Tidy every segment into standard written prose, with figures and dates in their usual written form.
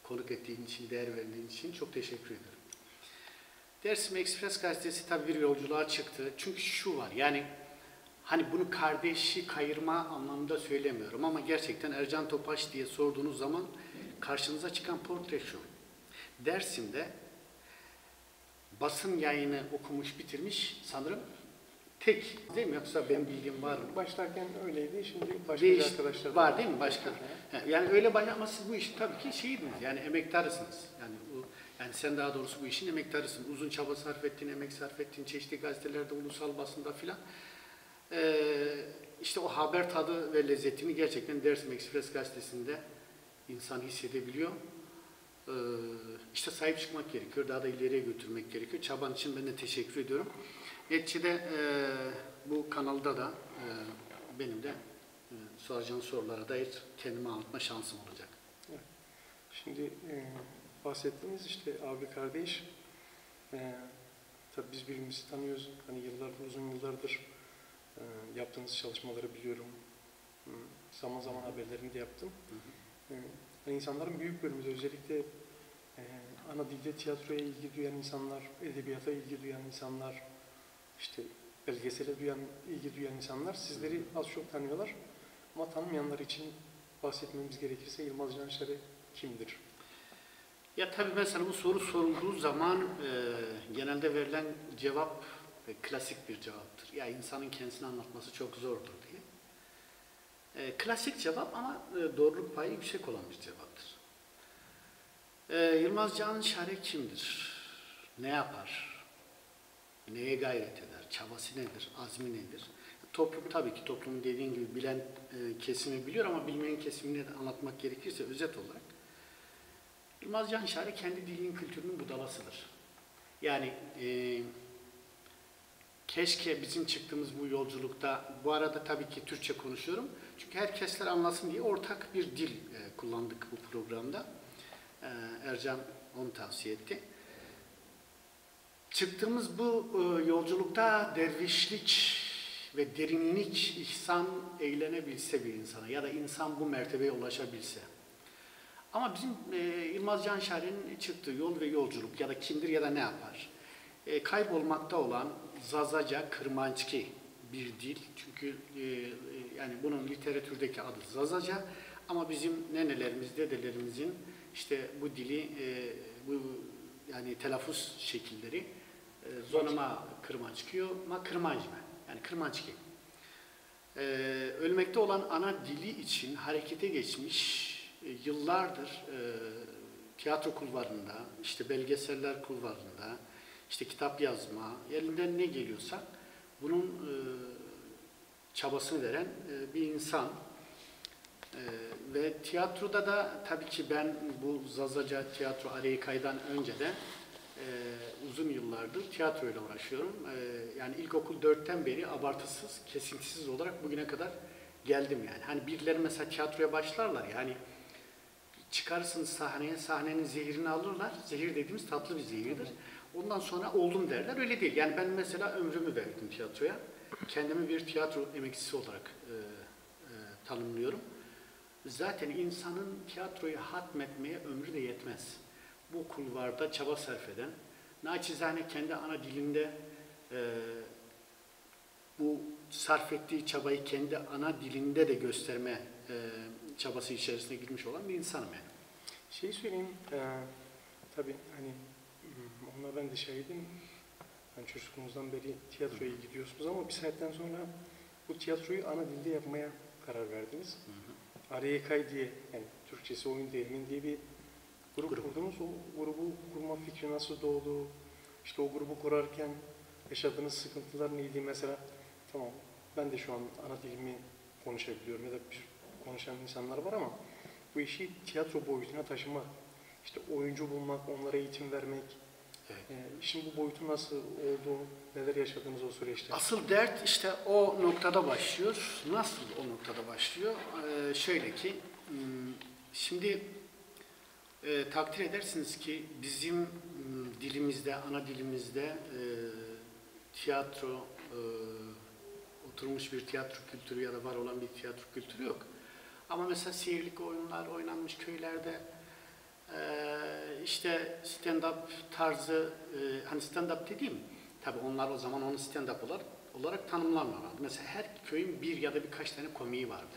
konuk ettiğin için, değer verdiğin için çok teşekkür ederim. Dersim Express gazetesi tabii bir yolculuğa çıktı. Çünkü şu var, yani hani bunu kardeşi kayırma anlamında söylemiyorum ama gerçekten Ercan Topaç diye sorduğunuz zaman karşınıza çıkan portre şu. Dersim'de basın yayını okumuş, bitirmiş sanırım tek, değil mi? Yoksa benim bilgim var mı? Başlarken öyleydi, şimdi başka arkadaşlar var değil mi? Başka. Yani öyle ama siz bu işin tabii ki şeydiniz, yani emektarısınız. Yani sen daha doğrusu bu işin emektarısın. Uzun çaba sarf ettin, emek sarf ettin, çeşitli gazetelerde, ulusal basında filan. İşte o haber tadı ve lezzetini gerçekten Dersim Express gazetesinde insan hissedebiliyor. İşte sahip çıkmak gerekiyor, daha da ileriye götürmek gerekiyor. Çaban için ben de teşekkür ediyorum. Neticede bu kanalda da benim de soracağım sorulara dair kendimi anlatma şansım olacak. Evet. Şimdi bahsettiğiniz işte abi kardeş, tabii biz birbirimizi tanıyoruz. Hani uzun yıllardır yaptığınız çalışmaları biliyorum. Zaman zaman haberlerini de yaptım. Hani insanların büyük bölümü özellikle ana dilde tiyatroya ilgi duyan insanlar, edebiyata ilgi duyan insanlar, işte belgesele ilgi duyan insanlar sizleri az çok tanıyorlar. Ama tanımayanlar için bahsetmemiz gerekirse Yılmaz Canşar'ı kimdir? Ya tabii mesela bu soru sorulduğu zaman genelde verilen cevap klasik bir cevaptır. Ya insanın kendisini anlatması çok zordur diye. Klasik cevap ama doğruluk payı yüksek olan bir cevaptır. Yılmaz Canşar kimdir? Ne yapar? Neye gayret eder? Çabası nedir? Azmi nedir? Toplum tabii ki toplumun dediğin gibi bilen kesimi biliyor ama bilmeyen kesimini de anlatmak gerekirse özet olarak Yılmaz Canşar kendi dilinin kültürünün budalasıdır. Yani keşke bizim çıktığımız bu yolculukta, bu arada tabii ki Türkçe konuşuyorum. Çünkü herkesler anlasın diye ortak bir dil kullandık bu programda. Ercan onu tavsiye etti. Çıktığımız bu yolculukta dervişlik ve derinlik, ihsan eğlenebilse bir insana ya da insan bu mertebeye ulaşabilse. Ama bizim Yılmaz Canşar'ın çıktığı yol ve yolculuk ya da kimdir ya da ne yapar? Kaybolmakta olan Zazaca, Kırmançki bir dil. Çünkü yani bunun literatürdeki adı Zazaca ama bizim nenelerimiz, dedelerimizin işte bu dili, bu yani telaffuz şekilleri zonama Kırmançkiyo, ma Kırmançme. Yani Kırmançki. Ölmekte olan ana dili için harekete geçmiş yıllardır tiyatro kulvarında, işte belgeseller kulvarında, işte kitap yazma, elinden ne geliyorsa bunun çabasını veren bir insan. Ve tiyatroda da tabii ki ben bu Zazaca tiyatro Arayikay'dan önce de uzun yıllardır tiyatroyla uğraşıyorum. Yani ilkokul 4'ten beri abartısız, kesintisiz olarak bugüne kadar geldim yani. Hani birileri mesela tiyatroya başlarlar yani çıkarsınız sahneye, sahnenin zehirini alırlar. Zehir dediğimiz tatlı bir zehirdir. Ondan sonra oldum derler. Öyle değil. Yani ben mesela ömrümü verdim tiyatroya. Kendimi bir tiyatro emekçisi olarak tanımlıyorum. Zaten insanın tiyatroyu hatmetmeye ömrü de yetmez. Bu kulvarda çaba sarf eden, naçizane kendi ana dilinde bu sarf ettiği çabayı kendi ana dilinde de gösterme çabası içerisine girmiş olan bir insanım yani. Şey söyleyeyim, tabii hani ona ben de şahidim. Yani çocukluğunuzdan beri tiyatroya gidiyorsunuz ama bir saatten sonra bu tiyatroyu ana dilde yapmaya karar verdiniz. Arayikay diye, yani Türkçesi oyun değirmeni diye bir grup kurdunuz. O grubu kurma fikri nasıl doğdu? İşte o grubu kurarken yaşadığınız sıkıntılar neydi? Mesela tamam ben de şu an ana dilimi konuşabiliyorum ya da bir konuşan insanlar var ama bu işi tiyatro boyutuna taşımak, işte oyuncu bulmak, onlara eğitim vermek, evet. Şimdi bu boyutu nasıl oldu, neler yaşadınız o süreçte? Asıl dert işte o noktada başlıyor. Nasıl o noktada başlıyor? Şöyle ki, şimdi takdir edersiniz ki bizim dilimizde, ana dilimizde tiyatro, oturmuş bir tiyatro kültürü ya da var olan bir tiyatro kültürü yok. Ama mesela seyirlik oyunlar oynanmış köylerde, işte stand-up tarzı, hani stand-up dediğim, tabii onlar o zaman onu stand-up olarak tanımlamıyorlardı. Mesela her köyün bir ya da birkaç tane komiği vardı.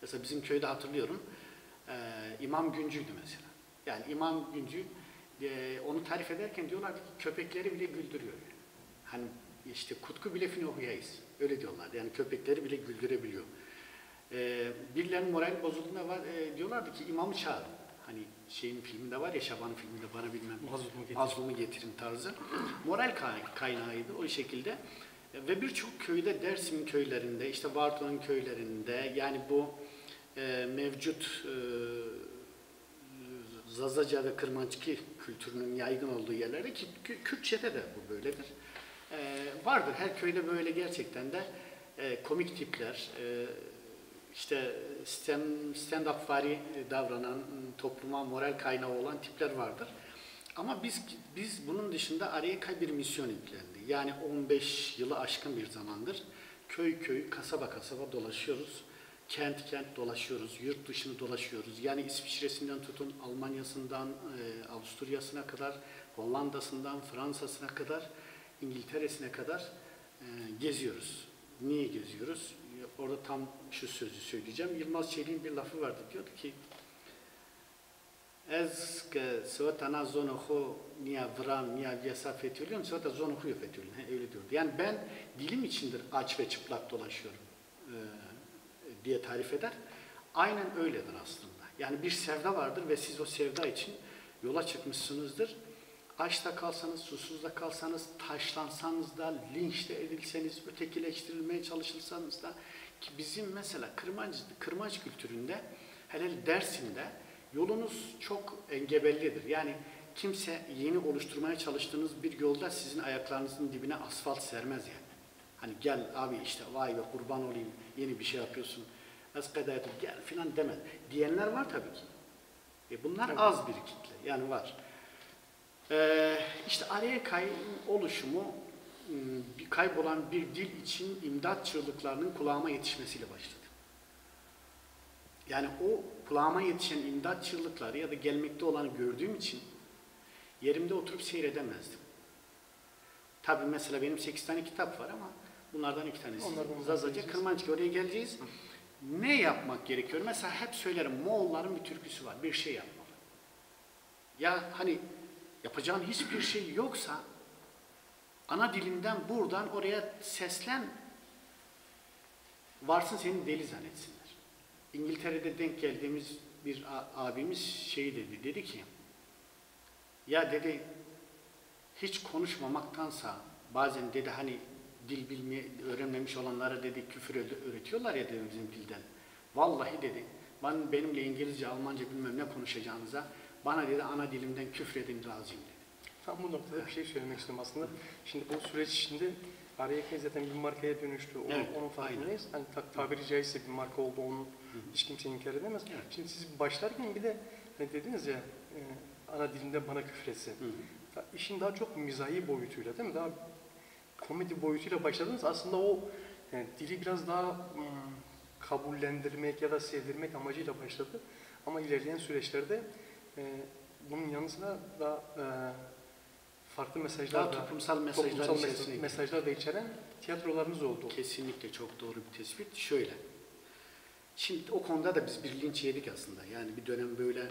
Mesela bizim köyde hatırlıyorum, İmam Güncü'ydü mesela. Yani İmam Güncü, onu tarif ederken diyorlardı ki köpekleri bile güldürüyor. Hani işte kutku bile fini okuyayız. Öyle diyorlardı. Yani köpekleri bile güldürebiliyor. Birilerinin moral bozulduğunda var, diyorlardı ki imamı çağırın. Hani şeyin filminde var ya, Şaban'ın filminde bana bilmem mazlumu getirin tarzı. Moral kaynağıydı o şekilde. Ve birçok köyde, Dersim köylerinde, işte Varto'nun köylerinde, yani bu mevcut Zazaca ve Kırmançki kültürünün yaygın olduğu yerlerde, ki Kürtçe'de de bu böyledir. Vardır her köyde böyle gerçekten de komik tipler, işte stand-up'vari davranan, topluma moral kaynağı olan tipler vardır. Ama biz bunun dışında araya bir misyon yüklendi. Yani 15 yılı aşkın bir zamandır köy köy, kasaba kasaba dolaşıyoruz. Kent kent dolaşıyoruz, yurt dışını dolaşıyoruz. Yani İsviçre'sinden tutun, Almanya'sından, Avusturya'sına kadar, Hollanda'sından, Fransa'sına kadar, İngiltere'sine kadar geziyoruz. Niye geziyoruz? Orada tam şu sözü söyleyeceğim. Yılmaz Çelik'in bir lafı vardı. Diyordu ki Ez ke sıvatana zonohu niye vram niye yasa fethülüyorum, sıvata zonohu fethülüyorum. Öyle diyordu. Yani ben dilim içindir aç ve çıplak dolaşıyorum diye tarif eder. Aynen öyledir aslında. Yani bir sevda vardır ve siz o sevda için yola çıkmışsınızdır. Açta kalsanız, susuz da kalsanız, taşlansanız da, linçle edilseniz, ötekileştirilmeye çalışırsanız da, ki bizim mesela kırmanç kültüründe, hele Dersim'de yolunuz çok engebellidir. Yani kimse yeni oluşturmaya çalıştığınız bir yolda sizin ayaklarınızın dibine asfalt sermez yani. Hani gel abi işte vay be kurban olayım yeni bir şey yapıyorsun. Eskadayatıp gel filan demez. Diyenler var tabii ki. Bunlar evet. Az bir kitle yani var. İşte araya oluşumu kaybolan bir dil için imdat çığlıklarının kulağıma yetişmesiyle başladı. Yani o kulağıma yetişen imdat çığlıkları ya da gelmekte olanı gördüğüm için yerimde oturup seyredemezdim. Tabii mesela benim 8 tane kitap var ama bunlardan 2 tanesi Zazaca, Kırmançki, oraya geleceğiz. Ne yapmak gerekiyor? Mesela hep söylerim, Moğolların bir türküsü var, bir şey yapmalı. Ya hani yapacağın hiçbir şey yoksa ana dilinden buradan oraya seslen, varsın seni deli zannetsinler. İngiltere'de denk geldiğimiz bir abimiz şey dedi ki ya dedi hiç konuşmamaktansa bazen dedi hani dil öğrenmemiş olanlara dedi küfür öğretiyorlar ya dedi bizim dilden. Vallahi dedi benimle İngilizce, Almanca bilmem ne konuşacağınıza bana dedi ana dilimden küfredin razıyım dedi. Tam bu noktada bir şey söylemek istiyorum aslında. Şimdi bu süreç içinde ARYK zaten bir markaya dönüştü. Onun farkındayız. Hani tabiri caizse bir marka oldu. Onu hiç kimse inkar edemez. Evet. Şimdi siz başlarken bir de hani dediniz ya ana dilimde bana küfretsin. İşin daha çok mizahi boyutuyla değil mi? Daha komedi boyutuyla başladınız. Aslında o yani dili biraz daha kabullendirmek ya da sevdirmek amacıyla başladı. Ama ilerleyen süreçlerde bunun yanı sıra daha farklı mesajlar daha toplumsal mesajlar da içeren tiyatrolarınız oldu. Kesinlikle çok doğru bir tespit. Şöyle. Şimdi o konuda da biz bir linç yedik aslında. Yani bir dönem böyle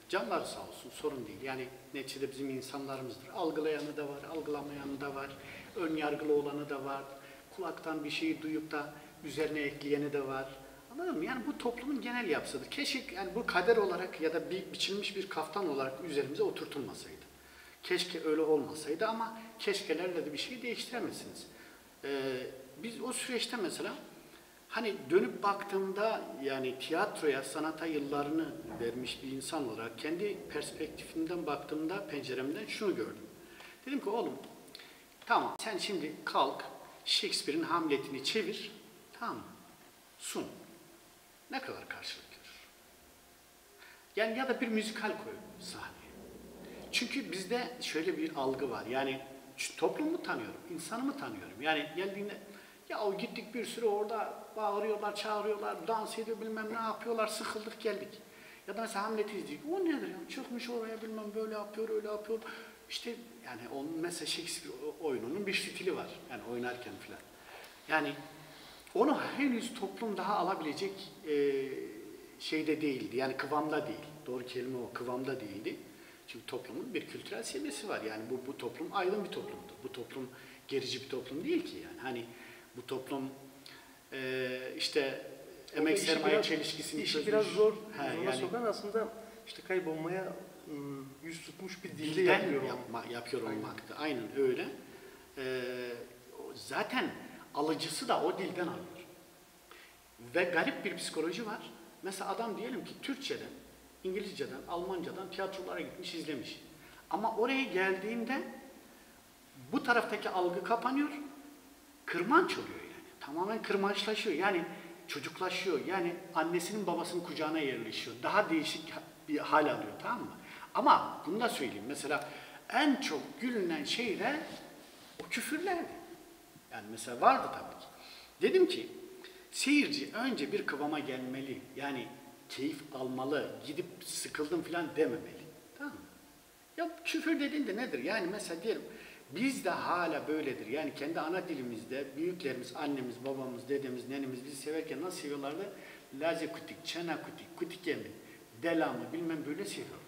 canları sağ olsun sorun değil. Yani neticede bizim insanlarımızdır. Algılayanı da var, algılamayanı da var. Ön yargılı olanı da var. Kulaktan bir şeyi duyup da üzerine ekleyeni de var. Anladın mı? Yani bu toplumun genel yapısıdır. Keşke yani bu kader olarak ya da biçilmiş bir kaftan olarak üzerimize oturtulmasaydı. Keşke öyle olmasaydı ama keşkelerle de bir şey değiştiremezsiniz. Biz o süreçte mesela hani dönüp baktığımda yani tiyatroya, sanata yıllarını vermiş bir insan olarak kendi perspektifimden baktığımda penceremden şunu gördüm. Dedim ki oğlum tamam sen şimdi kalk Shakespeare'in Hamlet'ini çevir, tamam mı? Sun. Ne kadar karşılık görür? Yani ya da bir müzikal koy sahneye. Çünkü bizde şöyle bir algı var. Yani toplumu tanıyorum, insanımı tanıyorum. Yani geldiğinde ya o gittik bir sürü orada bağırıyorlar, çağırıyorlar, dans ediyor bilmem ne yapıyorlar, sıkıldık geldik. Ya da mesela Hamlet'i izliyor. O nedir ya? Çıkmış oraya bilmem böyle yapıyor, öyle yapıyor. İşte yani onun mesela Shakespeare oyununun bir stili var. Yani oynarken filan. Yani onu henüz toplum daha alabilecek şeyde değildi. Yani kıvamda değil. Doğru kelime o, kıvamda değildi. Çünkü toplumun bir kültürel seviyesi var. Yani bu toplum aydın bir toplumdu. Bu toplum gerici bir toplum değil ki yani. Hani bu toplum işte emek sermaye çelişkisini işi çözmüş. biraz zor. He, Yani sokan aslında işte kaybolmaya yüz tutmuş bir dilde dilden yapıyor. yapıyor olmaktı. Aynen öyle. Zaten alıcısı da o dilden alıyor. Ve garip bir psikoloji var. Mesela adam diyelim ki Türkçeden, İngilizceden, Almancadan tiyatrolara gitmiş, izlemiş. Ama oraya geldiğinde bu taraftaki algı kapanıyor, kırmanç oluyor yani. Tamamen kırmançlaşıyor. Yani çocuklaşıyor. Yani annesinin babasının kucağına yerleşiyor. Daha değişik bir hal alıyor, tamam mı? Ama bunu da söyleyeyim. Mesela en çok gülünen şey de o küfürlerdi. Yani mesela vardı tabii ki. Dedim ki seyirci önce bir kıvama gelmeli. Yani keyif almalı, gidip sıkıldım falan dememeli. Tamam mı? Ya küfür dediğinde nedir? Yani mesela diyelim bizde hala böyledir. Yani kendi ana dilimizde büyüklerimiz, annemiz, babamız, dedemiz, nenemiz bizi severken nasıl seviyorlardı? Laze kutik, çena kutik, kutikemi, delamı bilmem böyle seviyorlardı.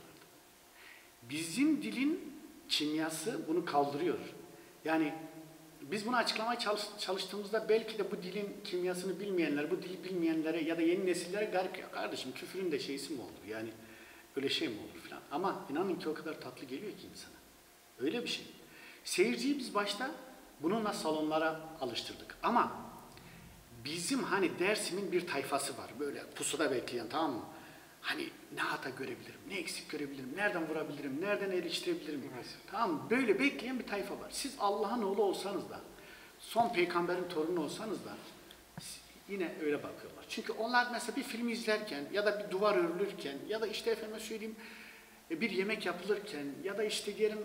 Bizim dilin kimyası bunu kaldırıyor. Yani biz bunu açıklamaya çalıştığımızda belki de bu dilin kimyasını bilmeyenler, bu dili bilmeyenlere ya da yeni nesillere garip ya kardeşim küfürün de şeysi mi olur? Yani öyle şey mi olur falan. Ama inanın ki o kadar tatlı geliyor ki insana. Öyle bir şey. Seyirciyi biz başta bununla salonlara alıştırdık. Ama bizim hani Dersim'in bir tayfası var. Böyle pusuda bekleyen, tamam mı? Hani ne hata görebilirim, ne eksik görebilirim, nereden vurabilirim, nereden eleştirebilirim. Evet. Tamam mı? Böyle bekleyen bir tayfa var. Siz Allah'ın oğlu olsanız da, son peygamberin torunu olsanız da yine öyle bakıyorlar. Çünkü onlar mesela bir film izlerken ya da bir duvar örülürken ya da işte efendime söyleyeyim bir yemek yapılırken ya da işte diyelim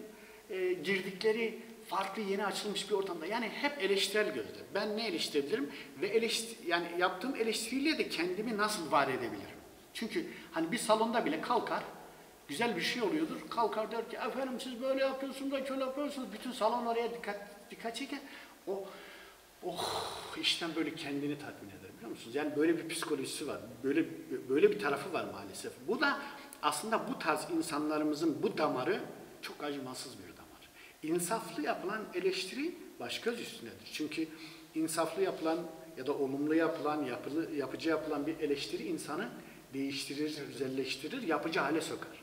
girdikleri farklı yeni açılmış bir ortamda yani hep eleştirel gözle. Ben ne eleştirebilirim ve yani yaptığım eleştiriyle de kendimi nasıl var edebilirim? Çünkü hani bir salonda bile kalkar, güzel bir şey oluyordur. Kalkar der ki efendim siz böyle yapıyorsunuz da şöyle yapıyorsunuz. Bütün salon oraya dikkat çeker. İşten böyle kendini tatmin eder biliyor musunuz? Yani böyle bir psikolojisi var. Böyle bir tarafı var maalesef. Bu da aslında bu tarz insanlarımızın bu damarı çok acımasız bir damar. İnsaflı yapılan eleştiri baş göz üstündedir. Çünkü insaflı yapılan ya da olumlu yapılan, yapıcı yapılan bir eleştiri insanı değiştirir, güzelleştirir, yapıcı hale sokar.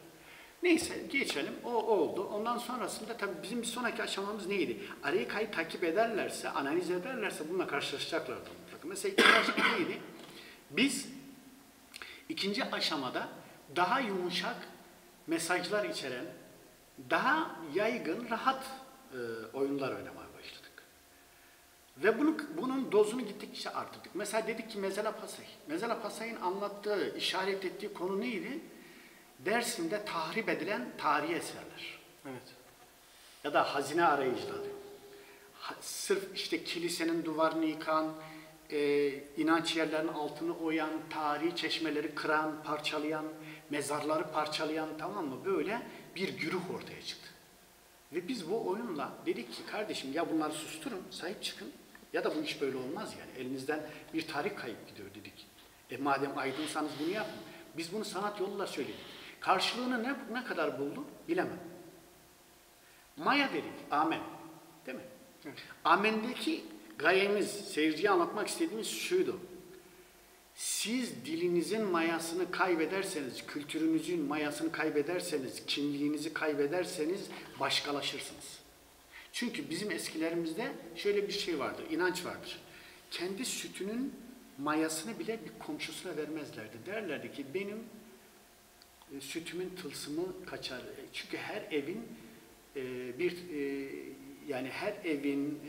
Neyse geçelim. O oldu. Ondan sonrasında tabii bizim bir sonraki aşamamız neydi? Arayı takip ederlerse, analiz ederlerse bununla karşılaşacaklardı mutlaka. Mesela ikinci aşama neydi? Biz ikinci aşamada daha yumuşak mesajlar içeren, daha yaygın, rahat oyunlar oynamaya başladık. Ve bunun dozunu gittikçe arttırdık. Mesela dedik ki Mezela Pasay. Mezela Pasay'ın anlattığı, işaret ettiği konu neydi? Dersim'de tahrip edilen tarihi eserler. Evet. Ya da hazine arayıcıları. Sırf işte kilisenin duvarını yıkan, inanç yerlerinin altını oyan, tarihi çeşmeleri kıran, parçalayan, mezarları parçalayan, tamam mı? Böyle bir güruh ortaya çıktı. Ve biz bu oyunla dedik ki kardeşim ya bunları susturun, sahip çıkın. Ya da bu iş böyle olmaz yani. Elinizden bir tarih kayıp gidiyor dedik. Madem aydınsanız bunu yapın. Biz bunu sanat yoluyla söyledik. Karşılığını ne kadar buldu bilemem. Maya dedik, amen. Değil mi? Evet. Amen'deki gayemiz, seyirciye anlatmak istediğimiz şuydu. Siz dilinizin mayasını kaybederseniz, kültürünüzün mayasını kaybederseniz, kimliğinizi kaybederseniz başkalaşırsınız. Çünkü bizim eskilerimizde şöyle bir şey vardır, inanç vardır. Kendi sütünün mayasını bile bir komşusuna vermezlerdi. Derlerdi ki benim sütümün tılsımı kaçar. Çünkü her evin yani her evin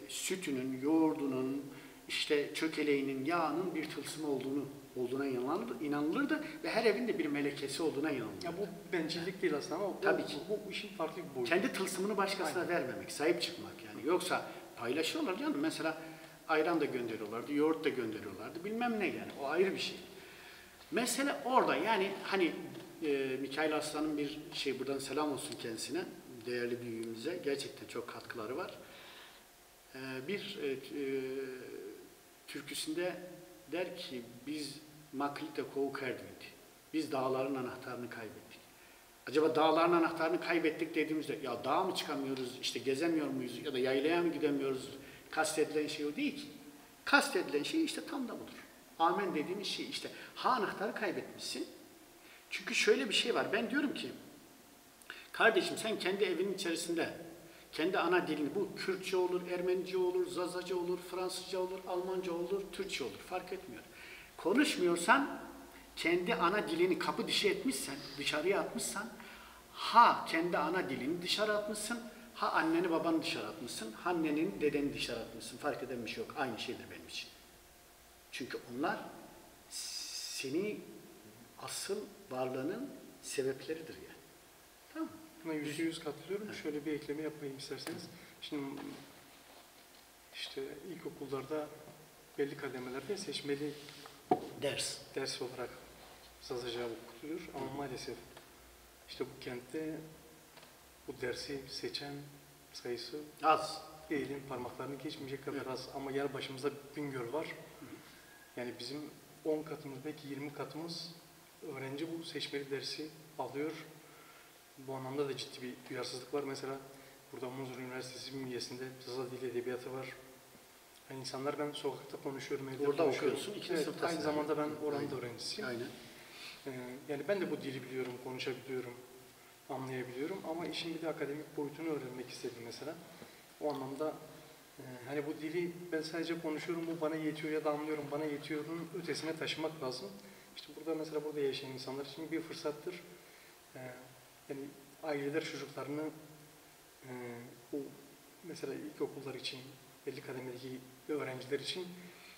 sütünün, yoğurdunun, işte çökeleğinin, yağının bir tılsımı olduğuna inanılırdı ve her evin de bir melekesi olduğuna inanılırdı. Ya bu bencillik değil aslında ama tabii ki. Bu işin farklı bir boyutu. Kendi tılsımını başkasına aynen vermemek, sahip çıkmak yani. Yoksa paylaşıyorlar canım. Mesela ayran da gönderiyorlardı, yoğurt da gönderiyorlardı. Bilmem ne yani. O ayrı bir şey. Mesele orada. Yani hani Mikail Aslan'ın bir şey, buradan selam olsun kendisine, değerli büyüğümüze. Gerçekten çok katkıları var. Bir türküsünde der ki biz maklite kovu kerdiydi. Biz dağların anahtarını kaybettik. Acaba dağların anahtarını kaybettik dediğimizde ya dağa mı çıkamıyoruz, işte gezemiyor muyuz ya da yaylaya mı gidemiyoruz? Kastedilen şey o değil ki. Kastedilen şey işte tam da budur. Amen dediğimiz şey işte. Ha, anahtarı kaybetmişsin. Çünkü şöyle bir şey var. Ben diyorum ki kardeşim sen kendi evinin içerisinde kendi ana dilini, bu Kürtçe olur, Ermenice olur, Zazaca olur, Fransızca olur, Almanca olur, Türkçe olur, fark etmiyor. Konuşmuyorsan, kendi ana dilini kapı dışı etmişsen, dışarıya atmışsan, ha kendi ana dilini dışarı atmışsın, ha anneni babanı dışarı atmışsın, ha anneni dedeni dışarı atmışsın. Fark eden bir şey yok. Aynı şeydir benim için. Çünkü onlar seni asıl varlığının sebepleridir yani. Tamam mı? Buna %100 katılıyorum. Evet. Şöyle bir ekleme yapmayayım isterseniz. Şimdi işte ilkokullarda belli kademelerde seçmeli ders olarak Zazaca okutuluyor. Ama maalesef işte bu kentte bu dersi seçen sayısı az. Elin parmaklarını geçmeyecek kadar az. Ama yer başımızda Bingöl var. Yani bizim 10 katımız, belki 20 katımız öğrenci bu seçmeli dersi alıyor. Bu anlamda da ciddi bir duyarsızlık var. Mesela burada Munzur Üniversitesi bünyesinde Zaza Dili Edebiyatı var. Yani insanlar, ben sokakta konuşuyorum, evde orada konuşuyorum. okuyorsun, Evet, aynı zamanda ben oranın da aynen. öğrencisiyim. Aynen. Yani ben de bu dili biliyorum, konuşabiliyorum, anlayabiliyorum. Ama işin bir de akademik boyutunu öğrenmek istedim mesela. O anlamda hani bu dili ben sadece konuşuyorum, bu bana yetiyor ya da anlıyorum, bana yetiyorun ötesine taşımak lazım. İşte burada mesela burada yaşayan insanlar için bir fırsattır. Yani aileler çocuklarını bu mesela ilkokullar için, belli kademedeki öğrenciler için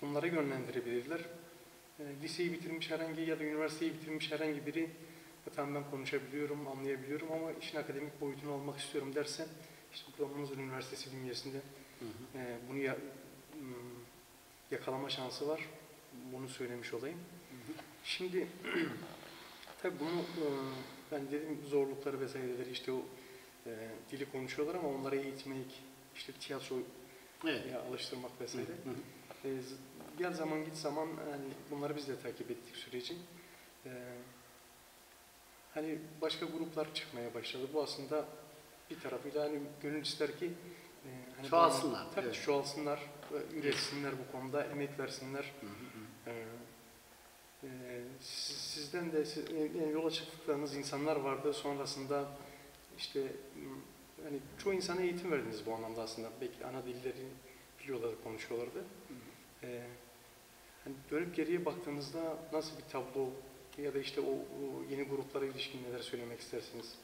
bunlara yönlendirebilirler. Liseyi bitirmiş herhangi ya da üniversiteyi bitirmiş herhangi biri tamam ben konuşabiliyorum, anlayabiliyorum ama işin akademik boyutunu almak istiyorum derse işte burada Munzur Üniversitesi bünyesinde bunu yakalama şansı var. Bunu söylemiş olayım. Şimdi tabii bunu ben dedim zorlukları vesaireleri işte o dili konuşuyorlar ama onlara eğitmek, işte tiyatroya alıştırmak vesaire. Gel zaman git zaman hani bunları biz de takip ettik süreci. Hani başka gruplar çıkmaya başladı. Bu aslında bir tarafıyla hani gönül ister ki hani çoğalsınlar. Tabii evet. Çoğalsınlar, üretsinler bu konuda, emek versinler. Sizden de yola çıktıklarınız insanlar vardı. Sonrasında işte hani çoğu insana eğitim verdiniz bu anlamda aslında. Belki ana dilleri biliyorlar, konuşuyorlardı. Hani dönüp geriye baktığınızda nasıl bir tablo ya da işte o yeni gruplara ilişkin neler söylemek istersiniz?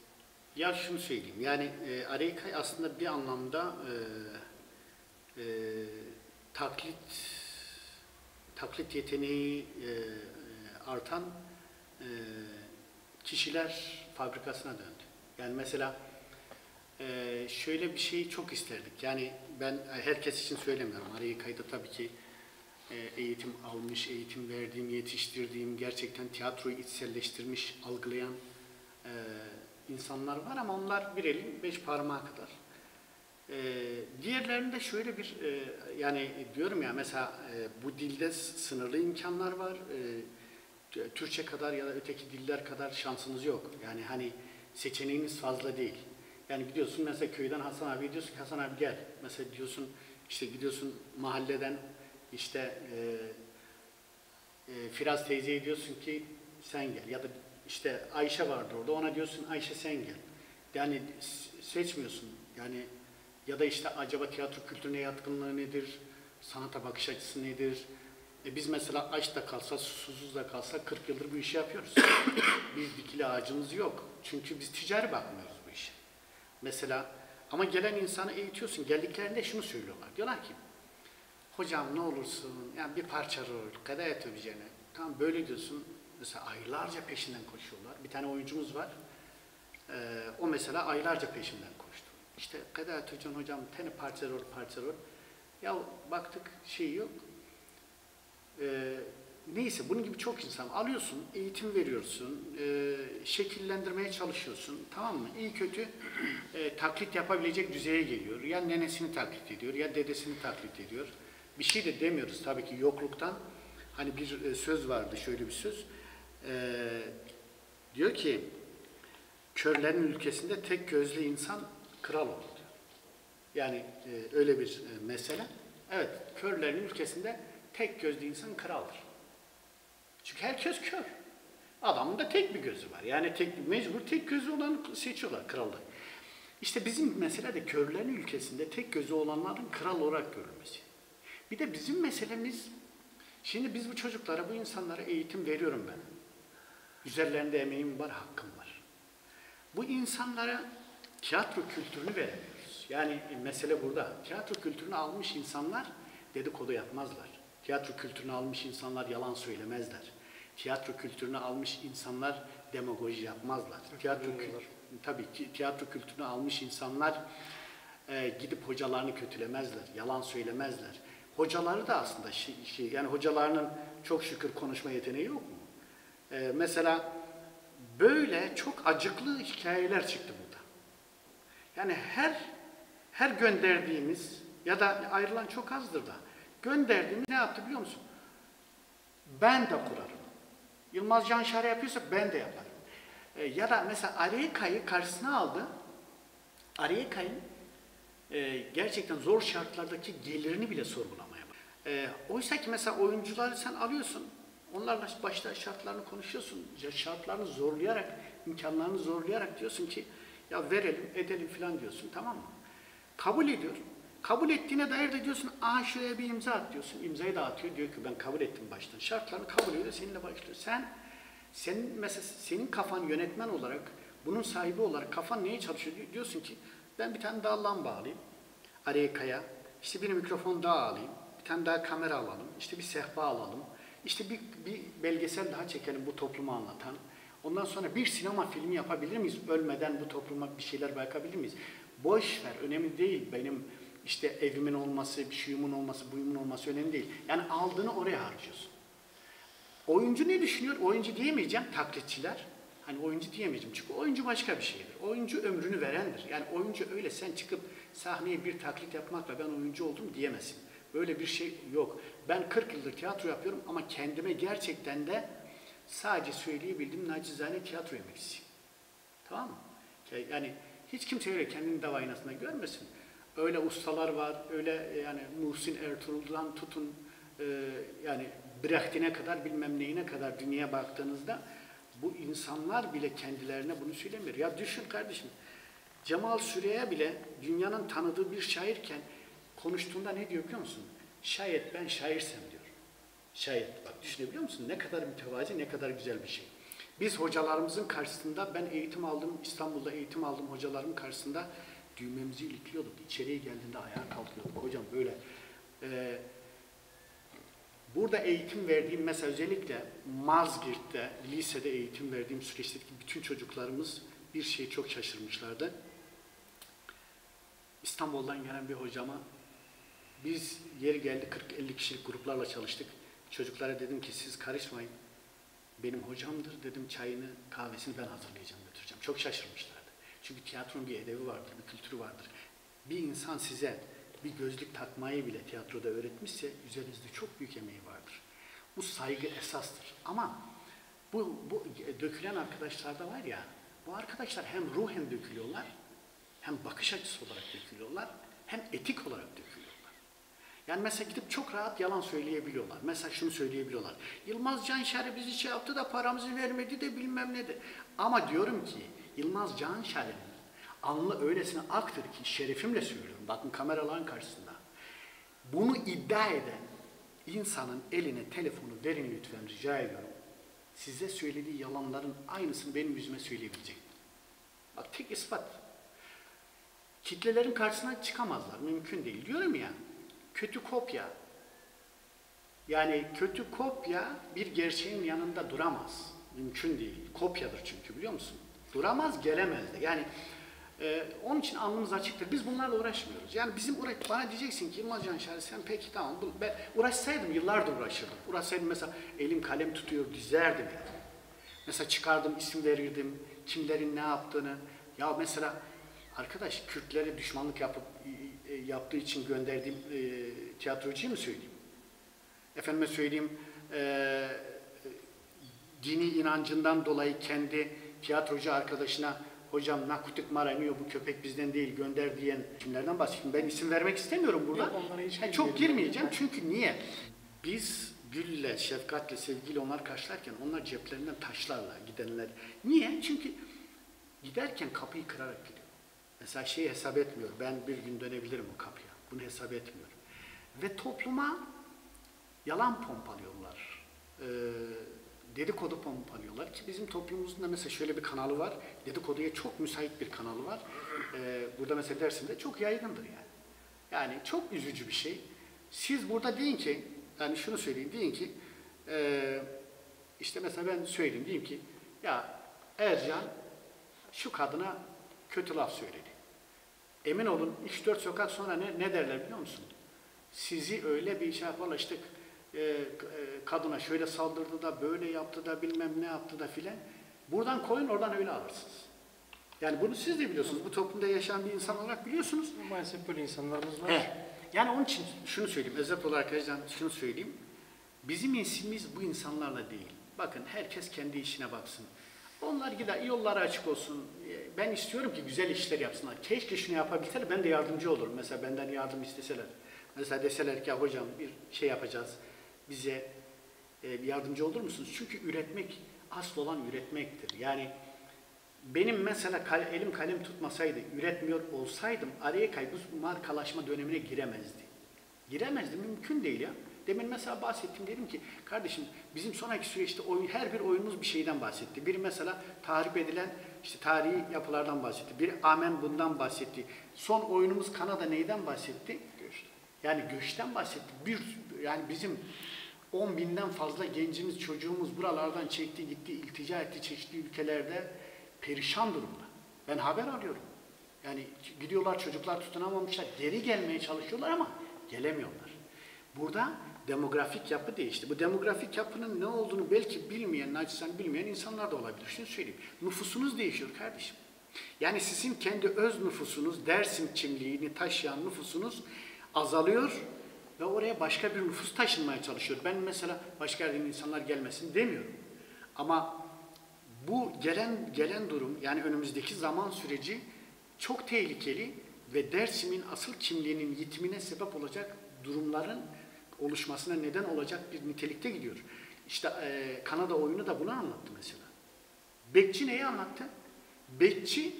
Ya şunu söyleyeyim, yani Areikay aslında bir anlamda taklit yeteneği artan kişiler fabrikasına döndü. Yani mesela şöyle bir şeyi çok isterdik. Yani ben herkes için söylemiyorum. Areikay'da tabii ki eğitim almış, eğitim verdiğim, yetiştirdiğim, gerçekten tiyatroyu içselleştirmiş, algılayan insanlar var ama onlar bir elin beş parmağı kadar. Diğerlerinde şöyle bir, yani diyorum ya mesela bu dilde sınırlı imkanlar var. Türkçe kadar ya da öteki diller kadar şansınız yok. Yani hani seçeneğiniz fazla değil. Yani gidiyorsun mesela köyden Hasan abi diyorsun ki Hasan abi gel. Mesela diyorsun işte gidiyorsun mahalleden işte Firaz teyzeye diyorsun ki sen gel ya da işte Ayşe vardı orada ona diyorsun Ayşe sen gel. Yani seçmiyorsun. Yani ya da işte acaba tiyatro kültürüne yatkınlığı nedir? Sanata bakış açısı nedir? Biz mesela aç da kalsa, susuz da kalsa 40 yıldır bu işi yapıyoruz. Bir dikili ağacımız yok. Çünkü biz ticari bakmıyoruz bu işe. Mesela ama gelen insanı eğitiyorsun. Geldiklerinde şunu söylüyorlar. Diyorlar ki hocam ne olursun yani bir parça rol, kadayat öpeceğine. Tamam böyle diyorsun. Mesela aylarca peşinden koşuyorlar. Bir tane oyuncumuz var. O mesela aylarca peşinden koştu. İşte kadayat öpeceğim hocam, tane parça rol. Ya baktık şey yok. neyse bunun gibi çok insan alıyorsun, eğitim veriyorsun, şekillendirmeye çalışıyorsun, tamam mı? İyi kötü taklit yapabilecek düzeye geliyor. Ya nenesini taklit ediyor, ya dedesini taklit ediyor. Bir şey de demiyoruz tabii ki yokluktan. Hani bir söz vardı, şöyle bir söz. Diyor ki, körlerin ülkesinde tek gözlü insan kral olur diyor. Yani öyle bir mesele. Evet, körlerin ülkesinde tek gözlü insan kraldır. Çünkü herkes kör. Adamın da tek bir gözü var. Yani mecbur tek gözü olan seçiyorlar krallığı. İşte bizim mesele de körlerin ülkesinde tek gözü olanların kral olarak görülmesi. Bir de bizim meselemiz, şimdi biz bu çocuklara, bu insanlara eğitim veriyorum ben. Üzerlerinde emeğim var, hakkım var. Bu insanlara tiyatro kültürünü veremiyoruz. Yani mesele burada. Tiyatro kültürünü almış insanlar dedikodu yapmazlar. Tiyatro kültürünü almış insanlar yalan söylemezler. Tiyatro kültürünü almış insanlar demagoji yapmazlar. Tiyatro kültürünü almış insanlar gidip hocalarını kötülemezler, yalan söylemezler. Hocaları da aslında yani hocalarının çok şükür konuşma yeteneği yok mu? Mesela böyle çok acıklı hikayeler çıktı burada. Yani her gönderdiğimiz ya da ayrılan çok azdır da gönderdiğimiz ne yaptı biliyor musun? Ben de kurarım. Yılmaz Canşare yapıyorsa ben de yaparım. Ya da mesela Areyka'yı karşısına aldı. Areyka'nın gerçekten zor şartlardaki gelirini bile sorgulamaya başladı. Oysa ki mesela oyuncuları sen alıyorsun. Onlarla başta şartlarını konuşuyorsun. Şartlarını zorlayarak, imkanlarını zorlayarak diyorsun ki ya verelim, edelim falan diyorsun, tamam mı? Kabul ediyor. Kabul ettiğine dair de diyorsun, şuraya bir imza at diyorsun. İmzayı da atıyor, diyor ki ben kabul ettim baştan. Şartlarını kabul ediyor, seninle başlıyor. Senin kafan yönetmen olarak, bunun sahibi olarak kafan neye çalışıyor? Diyorsun ki ben bir tane daha lamba alayım, Areyka'ya, işte bir mikrofon daha alayım, bir tane daha kamera alalım, işte bir sehpa alalım, işte bir belgesel daha çekelim bu toplumu anlatan. Ondan sonra bir sinema filmi yapabilir miyiz? Ölmeden bu topluma bir şeyler bırakabilir miyiz? Boş ver, önemli değil. Benim işte evimin olması, bir şeyimin olması, buyumun olması önemli değil. Yani aldığını oraya harcıyorsun. Oyuncu ne düşünüyor? Oyuncu diyemeyeceğim, taklitçiler. Hani oyuncu diyemeyeceğim çünkü oyuncu başka bir şeydir. Oyuncu ömrünü verendir. Yani oyuncu öyle sen çıkıp sahneye bir taklit yapmakla ben oyuncu oldum diyemezsin. Böyle bir şey yok. Ben 40 yıldır tiyatro yapıyorum ama kendime gerçekten de sadece söyleyebildiğim nacizane tiyatro emekçisiyim. Tamam mı? Yani hiç kimse öyle kendini dev aynasında görmesin. Öyle ustalar var, öyle yani Muhsin Ertuğrul'dan tutun yani Brecht'ine kadar bilmem neyine kadar dünyaya baktığınızda bu insanlar bile kendilerine bunu söylemiyor. Ya düşün kardeşim, Cemal Süreya bile dünyanın tanıdığı bir şairken konuştuğunda ne diyor biliyor musun? Şayet ben şairsem diyor. Şayet, bak düşünebiliyor musun? Ne kadar mütevazi, ne kadar güzel bir şey. Biz hocalarımızın karşısında, ben eğitim aldım, İstanbul'da eğitim aldım hocalarımın karşısında düğmemizi ilikliyorduk. İçeriye geldiğinde ayağa kalkıyorduk. Hocam böyle. Burada eğitim verdiğim, mesela özellikle Mazgirt'te, lisede eğitim verdiğim süreçteki bütün çocuklarımız bir şeye çok şaşırmışlardı. İstanbul'dan gelen bir hocama, biz yeri geldi 40-50 kişilik gruplarla çalıştık. Çocuklara dedim ki siz karışmayın. Benim hocamdır dedim, çayını, kahvesini ben hazırlayacağım, götüreceğim. Çok şaşırmışlardı. Çünkü tiyatronun bir edebi vardır, bir kültürü vardır. Bir insan size bir gözlük takmayı bile tiyatroda öğretmişse üzerinizde çok büyük emeği vardır. Bu saygı esastır. Ama bu dökülen arkadaşlar da var ya, bu arkadaşlar hem ruhen dökülüyorlar, hem bakış açısı olarak dökülüyorlar, hem etik olarak dökülüyorlar. Yani mesela gidip çok rahat yalan söyleyebiliyorlar. Mesela şunu söyleyebiliyorlar. Yılmaz Canşare bizi şey yaptı da paramızı vermedi de bilmem ne de. Ama diyorum ki Yılmaz Canşare'nin alnı öylesine aktır ki şerefimle söylüyorum. Bakın kameraların karşısında. Bunu iddia eden insanın eline telefonu verin lütfen, rica ediyorum. Size söylediği yalanların aynısını benim yüzüme söyleyebilecek. Bak tek ispat. Kitlelerin karşısına çıkamazlar. Mümkün değil. Diyorum ya, kötü kopya. Yani kötü kopya bir gerçeğin yanında duramaz. Mümkün değil. Kopyadır çünkü, biliyor musun? Duramaz, gelemez de. Yani Onun için alnımız açıktır. Biz bunlarla uğraşmıyoruz. Yani bana diyeceksin ki Yılmaz Canşer sen peki tamam. Ben uğraşsaydım yıllardır uğraşırdım. Uğraşsaydım mesela elim kalem tutuyor dizerdim yani. Mesela çıkardım isim verirdim. Kimlerin ne yaptığını. Ya mesela arkadaş Kürtlere düşmanlık yaptığı için gönderdiğim tiyatrocuyu mu söyleyeyim? Efendime söyleyeyim dini inancından dolayı kendi tiyatrocu arkadaşına hocam nakutik maranıyor bu köpek bizden değil gönder diyen kimlerden bahsedeyim? Ben isim vermek istemiyorum burada. Yok, onlara hiç Çok girmeyeceğim çünkü niye? Biz gülle, şefkatle, sevgiyle onlar karşılarken onlar ceplerinden taşlarla gidenler. Niye? Çünkü giderken kapıyı kırarak gidiyor. Mesela şeyi hesap etmiyor. Ben bir gün dönebilirim o kapıya. Bunu hesap etmiyor. Ve topluma yalan pompalıyorlar. Dedikodu pompalıyorlar ki bizim toplumumuzun da mesela şöyle bir kanalı var. Dedikoduya çok müsait bir kanalı var. Burada mesela Dersim'de çok yaygındır yani. Yani çok üzücü bir şey. Siz burada deyin ki, yani şunu söyleyeyim, deyin ki işte mesela ben söyleyeyim, diyeyim ki ya Ercan şu kadına kötü laf söyledi. Emin olun 3-4 sokak sonra ne derler biliyor musun? Sizi öyle bir şey yaparlar işte kadına şöyle saldırdı da böyle yaptı da bilmem ne yaptı da filan. Buradan koyun oradan öyle alırsınız. Yani bunu siz de biliyorsunuz. Bu toplumda yaşayan bir insan olarak biliyorsunuz. Maalesef böyle insanlarımız var. Yani onun için şunu söyleyeyim. Özet olarak arkadaşlar şunu söyleyeyim. Bizim işimiz bu insanlarla değil. Bakın herkes kendi işine baksın. Onlar gider yolları açık olsun. Ben istiyorum ki güzel işler yapsınlar. Keşke şunu yapabilseler ben de yardımcı olurum. Mesela benden yardım isteseler. Mesela deseler ki ya hocam bir şey yapacağız. Bize yardımcı olur musunuz? Çünkü üretmek asıl olan üretmektir. Yani benim mesela elim kalem tutmasaydı, üretmiyor olsaydım Arayakay bu markalaşma dönemine giremezdi. Giremezdi, mümkün değil ya. Demin mesela bahsettim, dedim ki kardeşim bizim sonraki süreçte her bir oyunumuz bir şeyden bahsetti. Biri mesela tahrip edilen işte tarihi yapılardan bahsetti. Biri Amen bundan bahsetti. Son oyunumuz Kanada neyden bahsetti? Yani göçten bahsetti. Yani bizim 10 binden fazla gencimiz, çocuğumuz buralardan çekti, gitti, iltica etti çeşitli ülkelerde perişan durumda. Ben haber alıyorum. Yani gidiyorlar çocuklar tutunamamışlar, geri gelmeye çalışıyorlar ama gelemiyorlar. Burada demografik yapı değişti. Bu demografik yapının ne olduğunu belki bilmeyen, naçizane bilmeyen insanlar da olabilir. Şunu söyleyeyim. Nüfusunuz değişiyor kardeşim. Yani sizin kendi öz nüfusunuz, Dersim kimliğini taşıyan nüfusunuz azalıyor ve oraya başka bir nüfus taşınmaya çalışıyor. Ben mesela başka yerden insanlar gelmesin demiyorum. Ama bu gelen durum, yani önümüzdeki zaman süreci çok tehlikeli ve Dersim'in asıl kimliğinin yitimine sebep olacak durumların oluşmasına neden olacak bir nitelikte gidiyor. İşte Kanada oyunu da bunu anlattı mesela. Bekçi neyi anlattı? Bekçi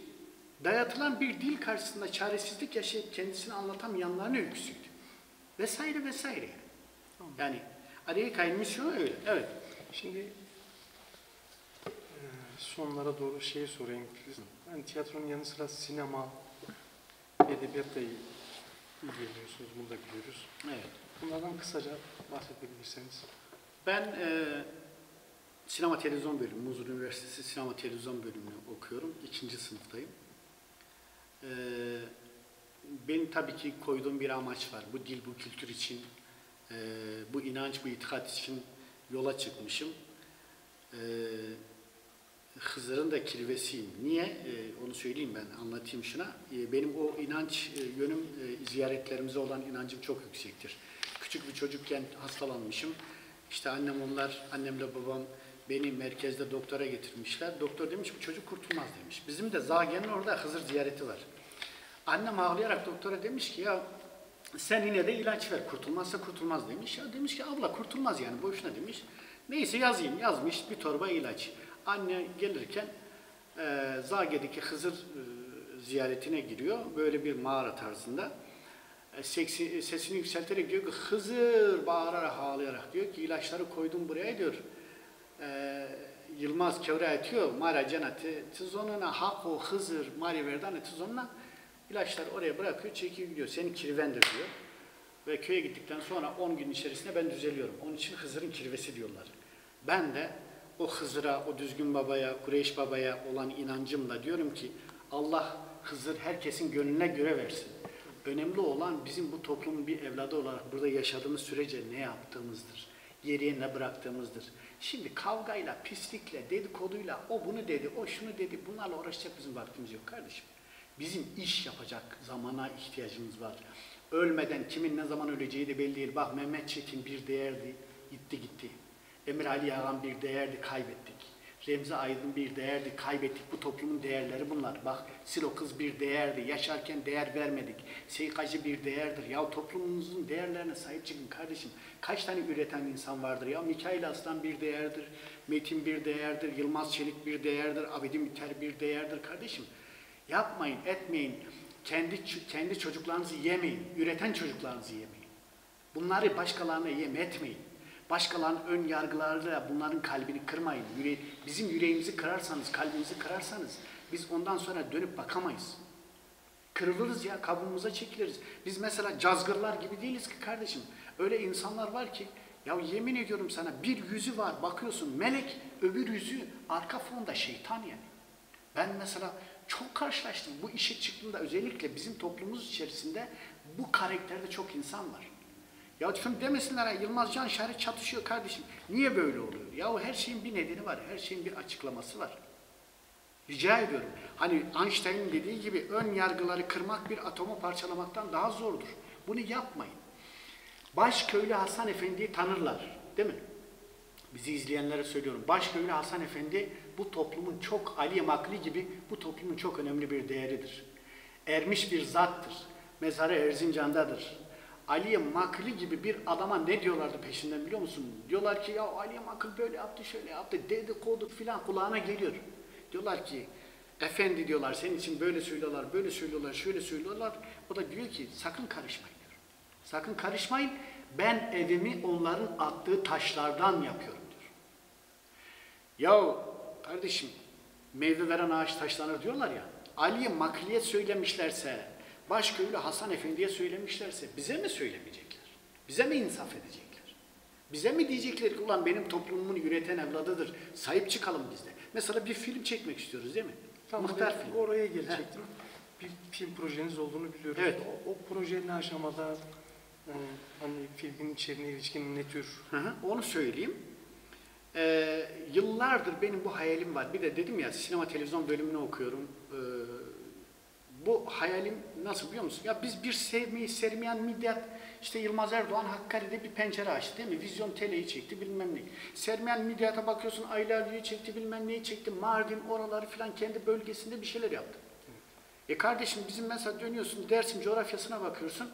dayatılan bir dil karşısında çaresizlik yaşayıp kendisini anlatamayanların öyküsüydü. Vesaire vesaire. Yani Arayakay'ın misyonu öyle. Evet. Şimdi sonlara doğru şeyi sorayım. Yani tiyatronun yanı sıra sinema, edebiyatla ilgileniyorsunuz. Bunu da biliyoruz. Evet. Bunlardan kısaca bahsedebilirseniz. Ben sinema televizyon bölümü, Muzur Üniversitesi sinema televizyon bölümünü okuyorum. 2. sınıftayım. Benim tabii ki koyduğum bir amaç var. Bu dil, bu kültür için, bu inanç, bu itikat için yola çıkmışım. Hızır'ın da kirvesiyim. Niye? Onu söyleyeyim ben, anlatayım şuna. Benim o inanç yönüm, ziyaretlerimize olan inancım çok yüksektir. Küçük bir çocukken hastalanmışım. İşte annemle babam beni merkezde doktora getirmişler. Doktor demiş bu çocuk kurtulmaz demiş. Bizim de Zagen'in orada Hızır ziyareti var. Annem ağlayarak doktora demiş ki ya sen yine de ilaç ver, kurtulmazsa kurtulmaz demiş. Ya demiş ki abla kurtulmaz yani boşuna demiş. Neyse yazayım, yazmış bir torba ilaç. Anne gelirken Zage'deki Hızır ziyaretine giriyor. Böyle bir mağara tarzında. Sesini yükselterek diyor ki Hızır bağırarak ağlayarak diyor ki ilaçları koydum buraya diyor. Yılmaz kevre etiyor. Mara cenati tizonuna hako Hızır mari verdane tizonuna ilaçları oraya bırakıyor, çekiyor gidiyor. Senin kirvendir diyor. Ve köye gittikten sonra 10 gün içerisinde ben düzeliyorum. Onun için Hızır'ın kirvesi diyorlar. Ben de o Hızır'a, o düzgün babaya, Kureyş babaya olan inancımla diyorum ki Allah Hızır herkesin gönlüne göre versin. Önemli olan bizim bu toplumun bir evladı olarak burada yaşadığımız sürece ne yaptığımızdır. Geriye ne bıraktığımızdır. Şimdi kavgayla, pislikle, dedikoduyla, o bunu dedi, o şunu dedi, bunlarla uğraşacak bizim vaktimiz yok kardeşim. Bizim iş yapacak zamana ihtiyacımız var. Ölmeden kimin ne zaman öleceği de belli değil. Bak Mehmet Çetin bir değerdi, gitti. Emir Ali Yağan bir değerdi, kaybettik. Remzi Aydın bir değerdi, kaybettik. Bu toplumun değerleri bunlar. Bak Silo Kız bir değerdi, yaşarken değer vermedik. Seykacı bir değerdir. Ya toplumumuzun değerlerine sahip çıkın kardeşim. Kaç tane üreten insan vardır ya? Mikail Aslan bir değerdir, Metin bir değerdir, Yılmaz Çelik bir değerdir, Abidin Biter bir değerdir kardeşim. Yapmayın, etmeyin. Kendi çocuklarınızı yemeyin. Üreten çocuklarınızı yemeyin. Bunları başkalarına yem etmeyin. Başkalarının ön yargılarıyla bunların kalbini kırmayın. Bizim yüreğimizi kırarsanız, kalbimizi kırarsanız biz ondan sonra dönüp bakamayız. Kırılırız ya, kabuğumuza çekiliriz. Biz mesela cazgırlar gibi değiliz ki kardeşim. Öyle insanlar var ki, ya yemin ediyorum sana bir yüzü var, bakıyorsun melek, öbür yüzü arka fonda şeytan yani. Ben mesela çok karşılaştım. Bu işe çıktığımda özellikle bizim toplumumuz içerisinde bu karakterde çok insan var. Ya şimdi demesinler ya Yılmaz Canşar'ı çatışıyor kardeşim. Niye böyle oluyor? Ya her şeyin bir nedeni var. Her şeyin bir açıklaması var. Rica ediyorum. Hani Einstein'ın dediği gibi ön yargıları kırmak bir atomu parçalamaktan daha zordur. Bunu yapmayın. Başköylü Hasan Efendi'yi tanırlar. Değil mi? Bizi izleyenlere söylüyorum. Başköylü Hasan Efendi bu toplumun çok Ali Makli gibi bu toplumun çok önemli bir değeridir. Ermiş bir zattır. Mezarı Erzincan'dadır. Ali Makli gibi bir adama ne diyorlardı peşinden biliyor musun? Diyorlar ki ya Ali Makli böyle yaptı, şöyle yaptı, dedikodu filan kulağına geliyor. Diyorlar ki efendi diyorlar senin için böyle söylüyorlar, böyle söylüyorlar, şöyle söylüyorlar. O da diyor ki sakın karışmayın diyor. Sakın karışmayın. Ben evimi onların attığı taşlardan yapıyorum diyor. Ya kardeşim meyve veren ağaç taşlanır diyorlar ya. Ali Makli'ye söylemişlerse, Başköylü Hasan Efendi'ye söylemişlerse bize mi söylemeyecekler? Bize mi insaf edecekler? Bize mi diyecekler ki ulan benim toplumumun üreten evladıdır, sahip çıkalım biz de. Mesela bir film çekmek istiyoruz değil mi? Tamam, Muhtar film. oraya gelecektim. Bir film projeniz olduğunu biliyorum. Evet. O proje ne aşamada, hani filmin içeriğine ilişkin ne tür? Onu söyleyeyim. Yıllardır benim bu hayalim var. Bir de dedim ya sinema televizyon bölümünü okuyorum. Bu hayalim nasıl biliyor musun? Ya biz bir sevmeyi sermeyen Midyat, işte Yılmaz Erdoğan Hakkari'de bir pencere açtı değil mi? Vizyon Tele'yi çekti bilmem ne. Sermeyen Midyat'a bakıyorsun Aylarlı'yı çekti bilmem neyi çekti. Mardin oraları filan kendi bölgesinde bir şeyler yaptı. Kardeşim bizim mesela dönüyorsun Dersim coğrafyasına bakıyorsun.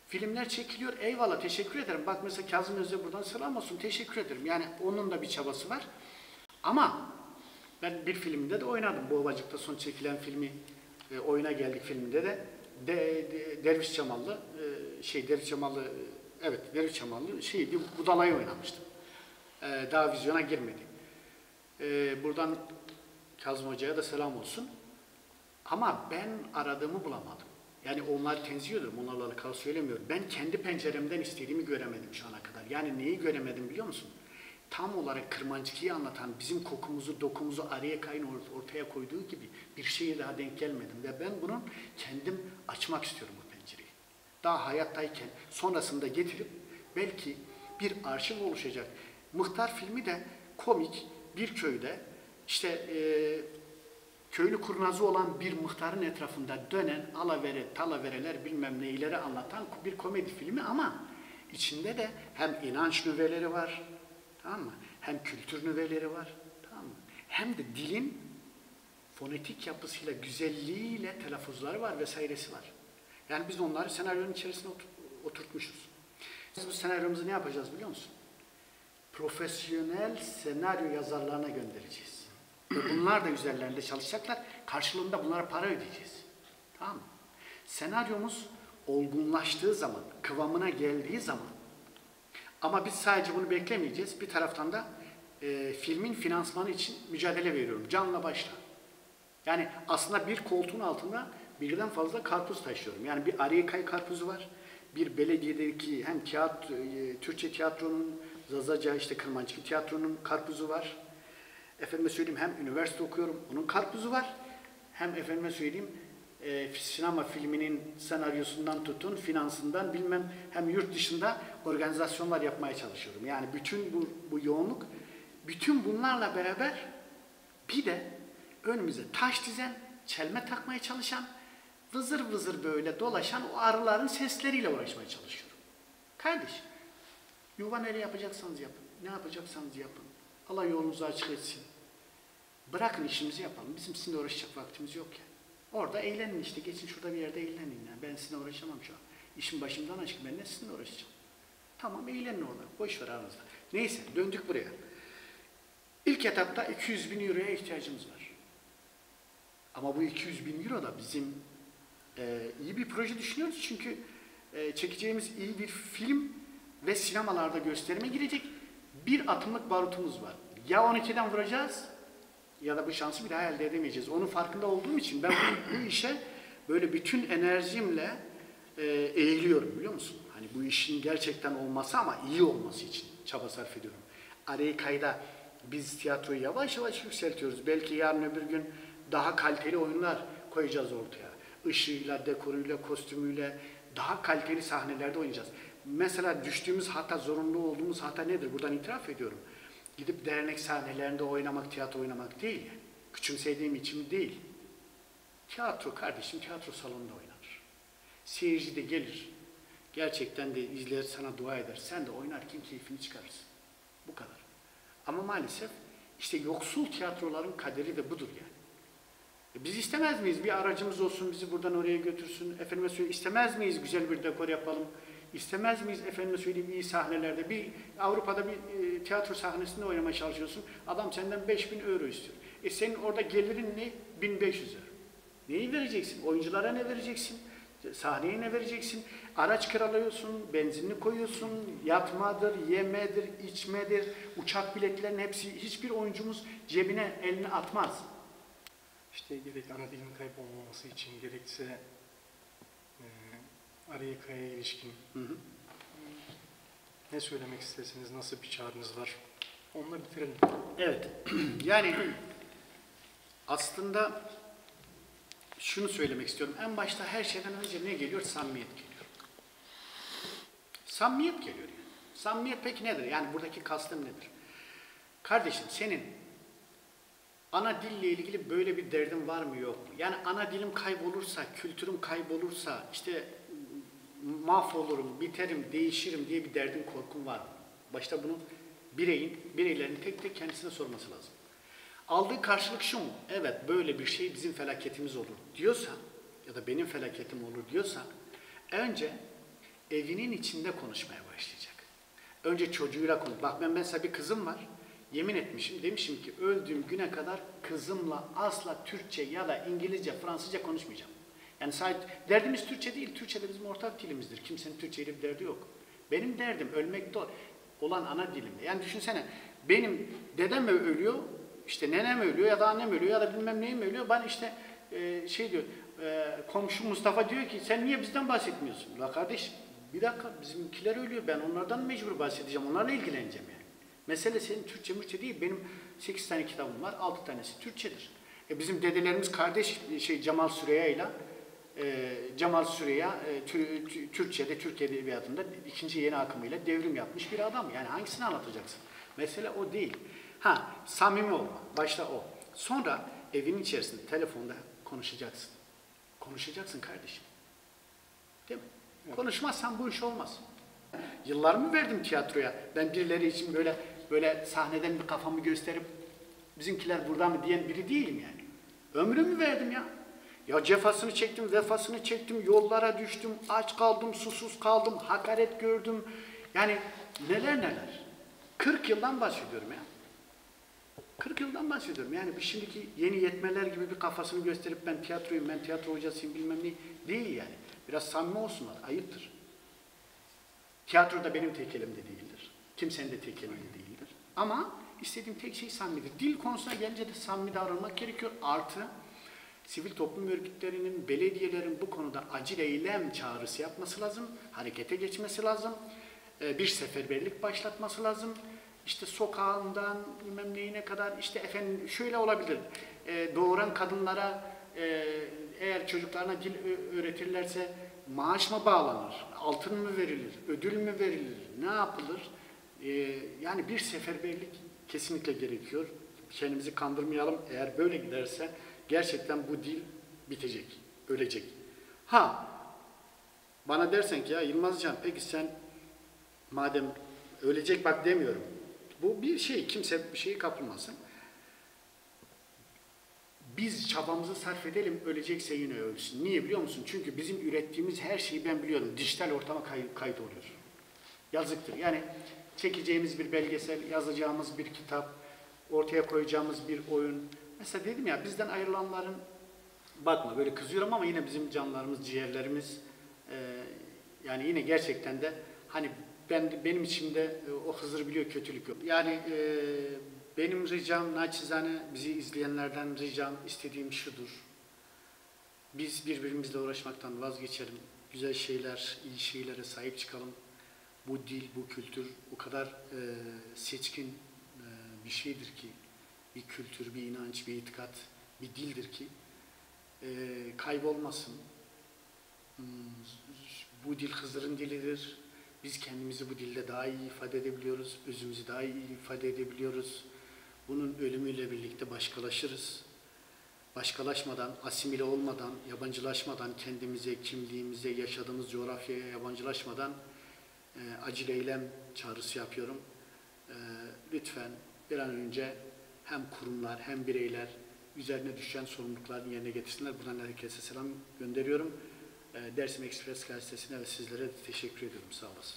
Filmler çekiliyor. Eyvallah teşekkür ederim. Bak mesela Kazım Öz'e buradan selam olsun. Teşekkür ederim. Yani onun da bir çabası var. Ama ben bir filmde de oynadım. Bu Ovacık'ta son çekilen filmi oyuna geldik filminde de Derviş Çamallı Derviş Çamallı Derviş Çamallı bir budalayı oynamıştım. Daha vizyona girmedi. Buradan Kazım Hoca'ya da selam olsun. Ama ben aradığımı bulamadım. Yani onları tenzih ediyorum, onlarla alakalı söylemiyorum. Ben kendi penceremden istediğimi göremedim şu ana kadar. Yani neyi göremedim biliyor musun? Tam olarak Kırmancık'ı anlatan, bizim kokumuzu, dokumuzu araya kayın ortaya koyduğu gibi bir şeye daha denk gelmedim. Ve ben bunun kendim açmak istiyorum bu pencereyi. Daha hayattayken sonrasında getirip belki bir arşiv oluşacak. Muhtar filmi de komik bir köyde köylü kurnazı olan bir muhtarın etrafında dönen alavere, talavereler bilmem neyleri anlatan bir komedi filmi ama içinde de hem inanç nüveleri var, tamam mı? Hem kültür nüveleri var, tamam mı? Hem de dilin fonetik yapısıyla, güzelliğiyle telaffuzları var vesairesi var. Yani biz onları senaryonun içerisine oturtmuşuz. Biz bu senaryomuzu ne yapacağız biliyor musun? Profesyonel senaryo yazarlarına göndereceğiz. Bunlar da üzerlerinde çalışacaklar. Karşılığında bunlara para ödeyeceğiz. Tamam mı? Senaryomuz olgunlaştığı zaman, kıvamına geldiği zaman ama biz sadece bunu beklemeyeceğiz. Bir taraftan da filmin finansmanı için mücadele veriyorum. Canla başla. Yani aslında bir koltuğun altında birden fazla karpuz taşıyorum. Yani bir Ariyakay karpuzu var. Bir belediyedeki hem Türkçe tiyatronun, Zazaca Kırmancık tiyatronun karpuzu var. Efendime söyleyeyim hem üniversite okuyorum, onun karpuzu var. hem efendime söyleyeyim sinema filminin senaryosundan tutun, finansından bilmem hem yurt dışında organizasyonlar yapmaya çalışıyorum. Yani bütün bu yoğunluk, bütün bunlarla beraber bir de önümüze taş dizen, çelme takmaya çalışan, vızır vızır böyle dolaşan o arıların sesleriyle uğraşmaya çalışıyorum. Kardeşim, yuva nereye yapacaksanız yapın, ne yapacaksanız yapın. Allah yolunuzu açık etsin. Bırakın işimizi yapalım. Bizim sizinle uğraşacak vaktimiz yok yani. Orada eğlenin işte. Geçin şurada bir yerde eğlenin yani. Ben sizinle uğraşamam şu an. İşim başımdan aşkı. Ben ne sizinle uğraşacağım? Tamam eğlenin orada. Boş ver aranızda. Neyse döndük buraya. İlk etapta 200 bin euroya ihtiyacımız var. Ama bu 200 bin euro da bizim iyi bir proje düşünüyoruz. Çünkü çekeceğimiz iyi bir film ve sinemalarda gösterime girecek bir atımlık barutumuz var. Ya 12'den vuracağız ya da bu şansı bir daha elde edemeyeceğiz. Onun farkında olduğum için ben bu işe böyle bütün enerjimle eğiliyorum biliyor musun? Hani bu işin gerçekten olması ama iyi olması için çaba sarf ediyorum. Arayı kayda biz tiyatroyu yavaş yavaş yükseltiyoruz. Belki yarın öbür gün daha kaliteli oyunlar koyacağız ortaya. Işığıyla, dekoruyla, kostümüyle daha kaliteli sahnelerde oynayacağız. Mesela düştüğümüz hata, zorunlu olduğumuz hata nedir? Buradan itiraf ediyorum. Gidip dernek sahnelerinde oynamak, tiyatro oynamak değil. Küçümsediğim için değil. Tiyatro kardeşim, tiyatro salonunda oynanır. Seyirci de gelir. Gerçekten de izler, sana dua eder. Sen de oynarken keyfini çıkarırsın. Bu kadar. Ama maalesef işte yoksul tiyatroların kaderi de budur yani. Biz istemez miyiz? Bir aracımız olsun, bizi buradan oraya götürsün. Efendime söyleyeyim, istemez miyiz? Güzel bir dekor yapalım. İstemez miyiz? Efendime söyleyeyim, iyi sahnelerde. Bir Avrupa'da bir tiyatro sahnesinde oynamaya çalışıyorsun. Adam senden 5.000 euro istiyor. Senin orada gelirin ne? 1.500 euro. Neyi vereceksin? Oyunculara ne vereceksin? Sahneye ne vereceksin? Araç kiralıyorsun, benzinini koyuyorsun, yatmadır, yemedir, içmedir, uçak biletlerinin hepsi, hiçbir oyuncumuz cebine elini atmaz. İşte gerek ana dilin kaybolmaması için gerekse Arayika'ya ilişkin ne söylemek isterseniz, nasıl bir çağrınız var? Onunla bitirelim. Evet, yani aslında şunu söylemek istiyorum. En başta her şeyden önce ne geliyor? Samimiyet geliyor. Samimiyet geliyor yani. Samimiyet peki nedir? Yani buradaki kastım nedir? Kardeşim senin ana dille ilgili böyle bir derdin var mı yok mu? Yani ana dilim kaybolursa, kültürüm kaybolursa, işte mahvolurum, biterim, değişirim diye bir derdin, korkun var mı? Başta bunu bireylerin tek tek kendisine sorması lazım. Aldığı karşılık şu mu? Evet böyle bir şey bizim felaketimiz olur diyorsa ya da benim felaketim olur diyorsa önce evinin içinde konuşmaya başlayacak. Önce çocuğuyla konuş. Bak ben mesela bir kızım var. Yemin etmişim, demişim ki öldüğüm güne kadar kızımla asla Türkçe ya da İngilizce, Fransızca konuşmayacağım. Yani sadece derdimiz Türkçe değil, Türkçe de bizim ortak dilimizdir. Kimsenin Türkçe ile bir derdi yok. Benim derdim ölmekte olan ana dilimde. Yani düşünsene, benim dedem mi ölüyor, işte nenem ölüyor ya da annem ölüyor ya da bilmem neyim ölüyor. Ben işte diyor, komşu Mustafa diyor ki sen niye bizden bahsetmiyorsun? La kardeş bir dakika, bizimkiler ölüyor, ben onlardan mecbur bahsedeceğim, onlarla ilgileneceğim yani. Mesele senin Türkçe mürçe değil, benim 8 tane kitabım var, 6 tanesi Türkçedir. Bizim dedelerimiz kardeş Cemal Süreya ile Cemal Süreya Türkçe'de, Türk Edebiyatı'nda ikinci yeni akımıyla devrim yapmış bir adam. Yani hangisini anlatacaksın? Mesele o değil. Samimi olma, başta o. Sonra evin içerisinde, telefonda konuşacaksın. Konuşacaksın kardeşim. Değil mi? Evet. Konuşmazsan bu iş olmaz. Yıllarımı verdim tiyatroya. Ben birileri için böyle sahneden bir kafamı gösterip bizimkiler burada mı diyen biri değilim yani. Ömrümü verdim ya. Ya cefasını çektim, vefasını çektim, yollara düştüm, aç kaldım, susuz kaldım, hakaret gördüm. Yani neler neler. 40 yıldan bahsediyorum ya. 40 yıldan bahsediyorum. Yani şimdiki yeni yetmeler gibi bir kafasını gösterip ben tiyatroyum, ben tiyatro hocasıyım bilmem ne değil yani. Biraz samimi olsunlar, ayıptır. Tiyatro da benim tek elimde değildir. Kimsenin de tek elimde değildir. Ama istediğim tek şey samimidir. Dil konusuna gelince de samimi davranmak gerekiyor. Artı sivil toplum örgütlerinin, belediyelerin bu konuda acil eylem çağrısı yapması lazım. Harekete geçmesi lazım. Bir seferberlik başlatması lazım. İşte sokağından bilmem neyine kadar, işte efendim şöyle olabilir. Doğuran kadınlara eğer çocuklarına dil öğretirlerse maaş mı bağlanır, altın mı verilir, ödül mü verilir, ne yapılır? Yani bir seferberlik kesinlikle gerekiyor. Kendimizi kandırmayalım. Eğer böyle giderse gerçekten bu dil bitecek, ölecek. Ha, bana dersen ki ya Yılmazcan, peki sen madem ölecek, bak demiyorum. Bu bir şey, kimse bir şeyi kapılmasın. Biz çabamızı sarf edelim, ölecekse yine ölsün. Niye biliyor musun? Çünkü bizim ürettiğimiz her şeyi ben biliyorum. Dijital ortama kayıt oluyor. Yazıktır. Yani çekeceğimiz bir belgesel, yazacağımız bir kitap, ortaya koyacağımız bir oyun. Mesela dedim ya, bizden ayrılanların, bakma böyle kızıyorum ama yine bizim canlarımız, ciğerlerimiz, yani yine gerçekten de hani benim içimde o Hızır biliyor, kötülük yok. Yani benim ricam, naçizane bizi izleyenlerden ricam, istediğim şudur. Biz birbirimizle uğraşmaktan vazgeçelim. Güzel şeyler, iyi şeylere sahip çıkalım. Bu dil, bu kültür o kadar seçkin bir şeydir ki, bir kültür, bir inanç, bir itikat, bir dildir ki kaybolmasın. Bu dil Hızır'ın dilidir. Biz kendimizi bu dilde daha iyi ifade edebiliyoruz, özümüzü daha iyi ifade edebiliyoruz. Bunun ölümüyle birlikte başkalaşırız. Başkalaşmadan, asimile olmadan, yabancılaşmadan, kendimize, kimliğimize, yaşadığımız coğrafyaya yabancılaşmadan acil eylem çağrısı yapıyorum. Lütfen bir an önce hem kurumlar hem bireyler üzerine düşen sorumluluklarını yerine getirsinler. Buradan herkese selam gönderiyorum. Dersim Express gazetesine ve sizlere de teşekkür ediyorum. Sağ olasınız.